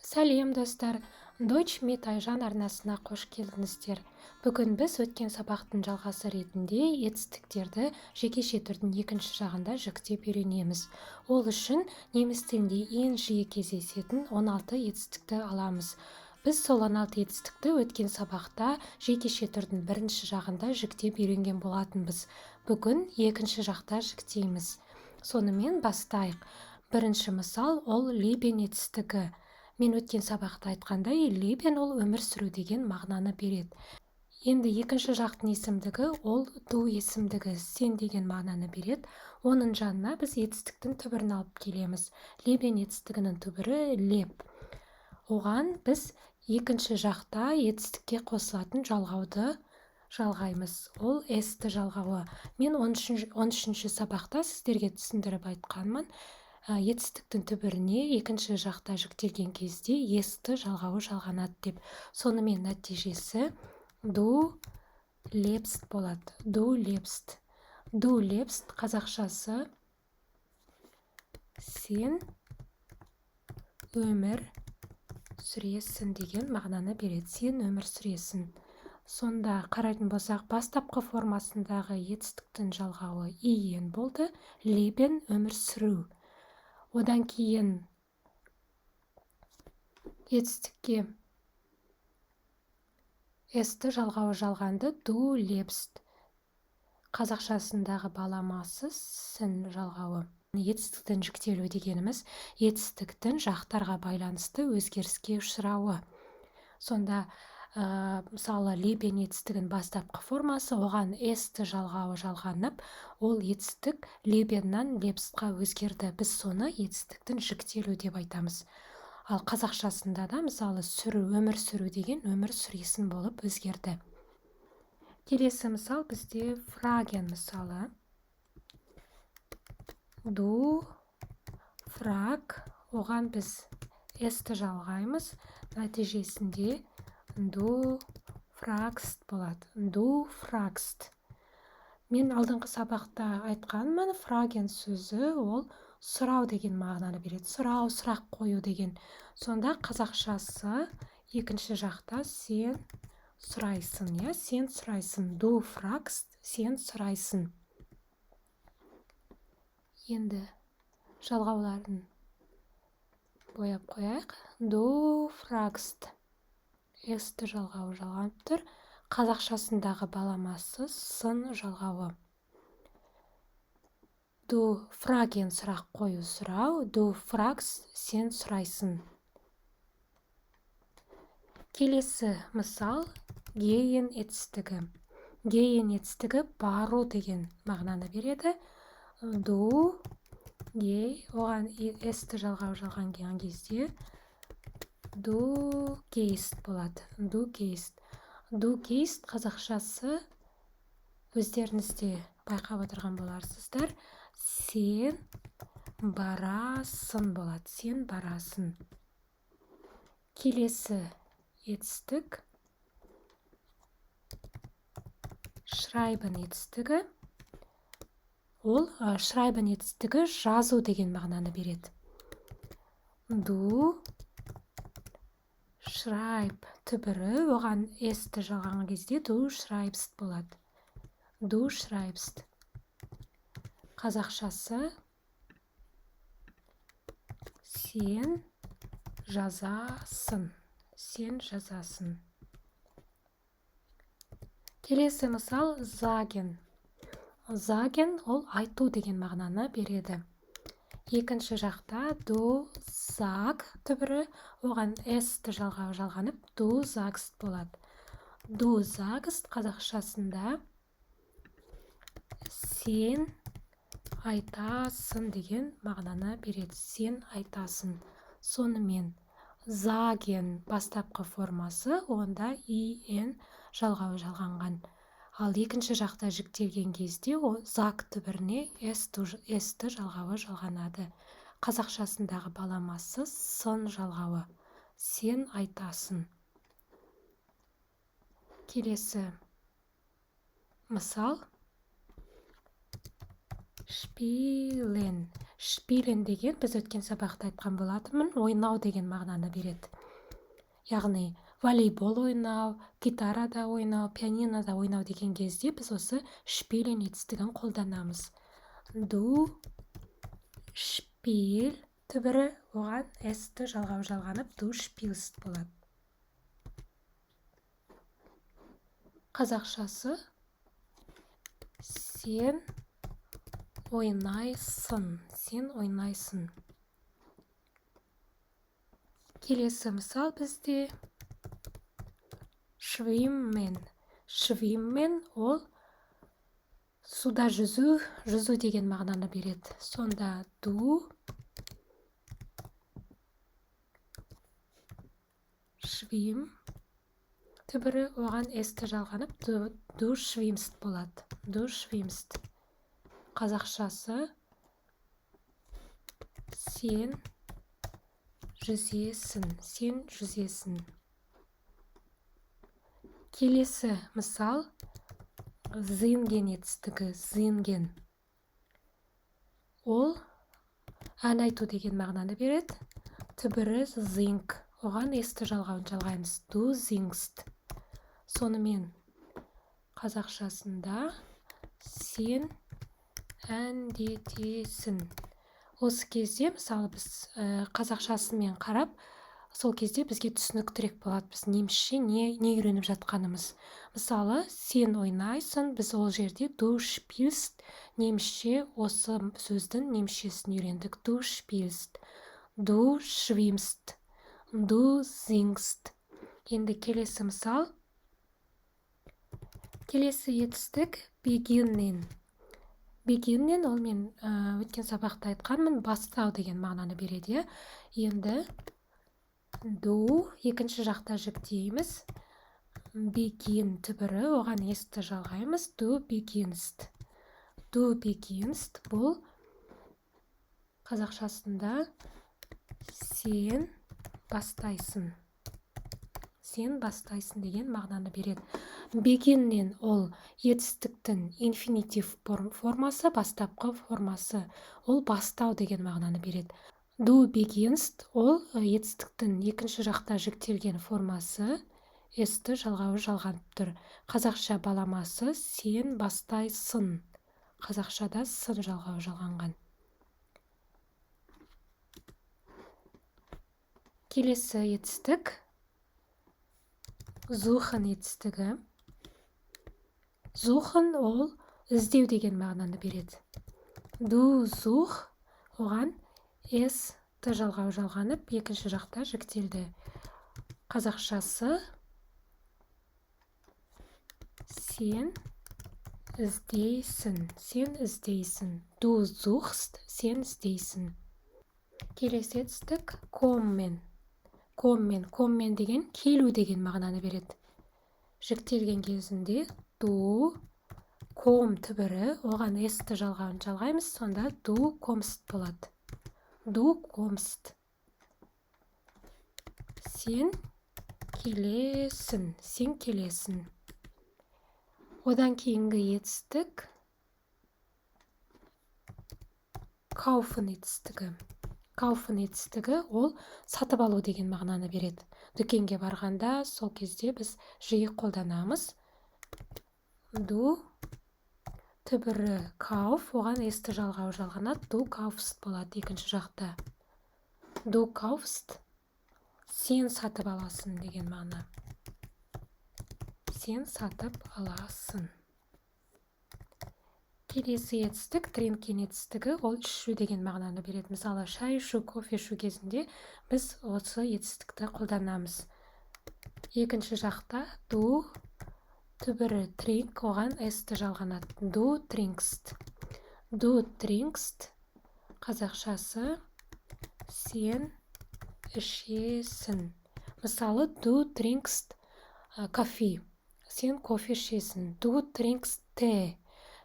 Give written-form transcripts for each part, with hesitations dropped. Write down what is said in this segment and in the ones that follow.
Сәлем достар, Deutsch mit Айжан арнасына қош келдіңіздер. Бүгін біз өткен сабақтың жалғасы ретінде етістіктерді жекеше түрдің екінші жағында жіктеп үйренеміз. Ол үшін неміс тілінде ең жиі кездесетін 16 етістікті аламыз. Біз сол 16 етістікті өткен сабақта жекеше түрдің бірінші жағында жіктеп үйренген болатынбыз. Бүгін екінші жақта жіктейміз. Сонымен бастайық. Бірінші мысал ол лебен етістігі. Мен өткен сабақта айтқандай, лебен ол өмір сүру деген мағынаны береді. Енді екінші жақтың есімдігі ол ду есімдігі, сен деген мағынаны береді. Оның жанына біз етістіктің түбірін алып келеміз. Лебен етістігінің түбірі леп. Оған біз екінші жақта етістікке қосылатын жалғауды жалғаймыз. Ол есті жалғауы. Мен 13-ші сабақта сіздерге түсіндіріп айтқанмын. Етістіктің түбіріне екінші жақта жіктелген кезде есті жалғауы жалғанады деп. Сонымен нәтижесі ду лепст болады. Ду лепст. Ду лепст қазақшасы сен өмір сүресің деген мағынаны береді. Сен өмір сүресің. Сонда қарайтын болсақ, бастапқы формасындағы етістіктің жалғауы иен болды. Лебен өмір сүру. Одан кейін етістікке есті жалғауы жалғанды ду лепст. Қазақшасындағы баламасы сін жалғауы. Етістіктің жіктелу дегеніміз етістіктің жақтарға байланысты өзгеріске ұшырауы. Сонда мысалы лебен етістігін бастапқы формасы, оған есті жалғауы жалғанып, ол етістік лебеннан лепстқа өзгерді. Біз соны етістіктің жіктелу деп айтамыз. Ал қазақшасында да мысалы сүру, өмір сүру деген өмір сүресін болып өзгерді. Келесі мысал бізде фраген мысалы. Ду фраг, оған біз есті жалғаймыз, нәтижесінде ду фрагст болады. Ду фрагст. Мен алдыңғы сабақта айтқанмын, фраген сөзі ол сұрау деген мағынаны береді. Сұрау, сұрақ қою деген. Сонда қазақшасы екінші жақта сен сұрайсың, я? Сен сұрайсың. Ду фрагст, сен сұрайсың. Енді жалғауларын бояп қояйық. Ду фрагст. Есті жалғауы жалғанып тұр. Қазақшасындағы баламасы сын жалғауы. Ду фраген сұрақ қою сұрау. Ду фрагс сен сұрайсың. Келесі мысал гейен етістігі. Гейен етістігі бару деген мағынаны береді. Ду гей, оған есті жалғауы жалған кезде ду гейст болады. Ду гейст. Ду гейст қазақшасы өздеріңізде байқап отырған боларсыздар. Сен барасың болады. Сен барасың. Келесі етістік шрайбен етістігі. Ол шрайбен етістігі жазу деген мағынаны береді. Ду шрайб түбірі, оған есті жалған кезде ду шрайбст болады. Ду шрайбст. Қазақшасы сен жазасың. Сен жазасың. Келесі мысал заген. Заген ол айту деген мағынаны береді. Екінші жақта ду заг түбірі, оған есті жалғауы жалғанып, ду загст болады. Ду загст қазақшасында сен айтасың деген мағынаны береді. Сен айтасың. Сонымен заген бастапқы формасы, онда иен жалғауы жалғанған. Ал екінші жақта жіктелген кезде ол заг түбіріне есті жалғауы жалғанады. Қазақшасындағы баламасы сын жалғауы. Сен айтасың. Келесі мысал шпилен. шпилен деген біз өткен сабақта айтқан болатынмын, ойнау деген мағынаны береді. Яғни волейбол ойнау, гитарада ойнау, пианинода ойнау деген кезде біз осы шпилен етістігін қолданамыз. Du шпил түбірі оған s-ті жалғау жалғанып du шпилст болады. Қазақшасы сен ойнайсың, сен ойнайсың. Келесі мысал бізде швиммен. Швиммен ол суда жүзу, жүзу деген мағынаны береді. Сонда du швим түбірі оған s-ті жалғанып du швимст болады. Du швимст. Қазақшасы сен жүзесің, сен жүзесің. Келесі мысал зинген етістігі, зинген. Ол ән айту деген мағынаны береді. Түбірі зинг. Оған s-ті жалғауын жалғаймыз. Du zingst. Сонымен қазақшасында сен әндетесің. Осы кезде, мысалы, біз қазақшасымен қарап, сол кезде бізге түсініктірек болады, біз немісше не үйреніп жатқанымыз. Мысалы, сен ойнайсың, біз ол жерде du шпилст, немісше осы сөздің немісшесін үйрендік. Du шпилст, du швимст, du зингст. Енді келесі мысал. Келесі етістік beginnen. Beginnen ол мен өткен сабақта айтқанмын, бастау деген мағынаны береді. Енді du екінші жақта жүктейміз. Begin түбірі, оған s-ті жалғаймыз. Du beginst. Du beginst бұл қазақшасында сен бастайсың. Сен бастайсың деген мағынаны береді. Beginnen ол етістіктің инфинитив формасы, бастапқы формасы. Ол бастау деген мағынаны береді. Du beginst ол етістіктің екінші жақта жүктелген формасы, s-ті жалғауы жалғанып тұр. Қазақша баламасы сен бастайсың. Қазақшада сын жалғауы жалғанған. Келесі етістік suchen етістігі. Suchen ол іздеу деген мағынаны береді. Du such оған s-ті жалғау жалғанып, екінші жақта жүктелді. Қазақшасы сен іздейсің, сен іздейсің. Du suchst, сен іздейсің. Келесі етістік kommen. Kommen деген келу деген мағынаны береді. Жүктелген кезінде du kom түбірі, оған s-ті жалғауын жалғаймыз, сонда du kommst болады. Du kommst. Сен келесің, сен келесің. Одан кейінгі етістік kaufen етістігі. Kaufen етістігі ол сатып алу деген мағынаны береді. Дүкенге барғанда сол кезде біз жиі қолданамыз. Du түбірі kauf, оған s-ті жалғау жалғанады. Du kaufst болады екінші жақта. Du kaufst сен сатып аласың деген мағына. Сен сатып аласың. Келесі етістік trinken етістігі, ол ішу деген мағынаны береді. Мысалы, шай ішу, кофе ішу кезінде біз осы етістікті қолданамыз. Екінші жақта du түбірі trink, оған s-ті жалғанады. Du trinkst. Du trinkst қазақшасы сен ішесің. Мысалы, du trinkst кофе. Сен кофе ішесің. Du trinkst tea.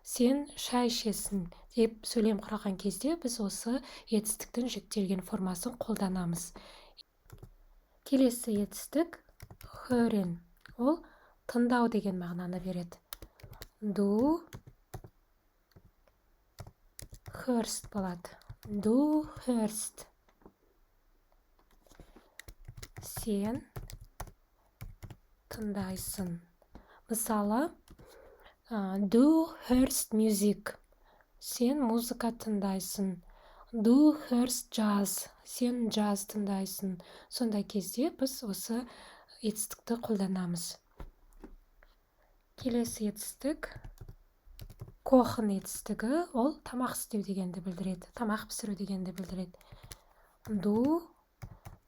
Сен шай ішесің деп сөйлем құраған кезде біз осы етістіктің жүктелген формасын қолданамыз. Келесі етістік hören. Ол тыңдау деген мағынаны береді. Du hörst болады. Du hörst. Сен тыңдайсың. Мысалы, du hörst Musik. Сен музыка тыңдайсың. Du hörst Jazz. Сен джаз тыңдайсың. Сондай кезде біз осы етістікті қолданамыз. Келесі етістік kochen етістігі, ол тамақ істеу дегенді білдіреді. Тамақ пісіру дегенді білдіреді. Du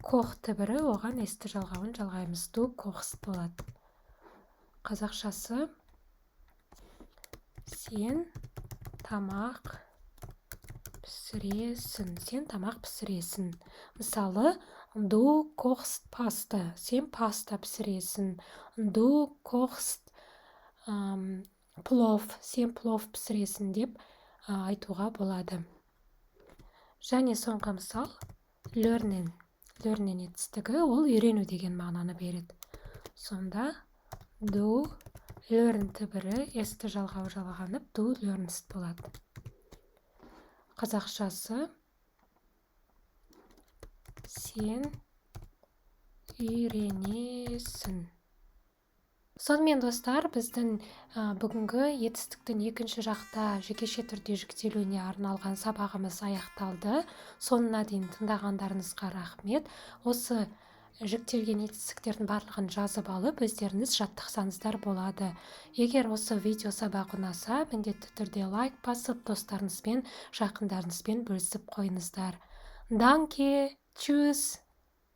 koch түбірі, оған есті жалғауын жалғаймыз. Du kochst болады. Қазақшасы сен тамақ пісіресің. Сен тамақ пісіресің. Мысалы, du kochst pasta. Сен паста пісіресің. Du kochst плов. Сен плов пісіресің деп айтуға болады. Және соңғы мысал learning. Learning етістігі, ол үйрену деген мағынаны береді. Сонда du learn түбірі есті жалғау жалғанып, du learnst болады. Қазақшасы сен үйренесің. Сонымен достар, біздің бүгінгі етістіктің екінші жақта жекеше түрде жіктелуіне арналған сабағымыз аяқталды. Соңына дейін тыңдағандарыңызға рахмет. Осы жүктелген етістіктердің барлығын жазып алып, өздеріңіз жаттықсаңыздар болады. Егер осы видео сабақ ұнаса, міндетті түрде лайк басып, достарыңызбен, жақындарыңызбен бөлісіп қойыңыздар. Danke, tschüss.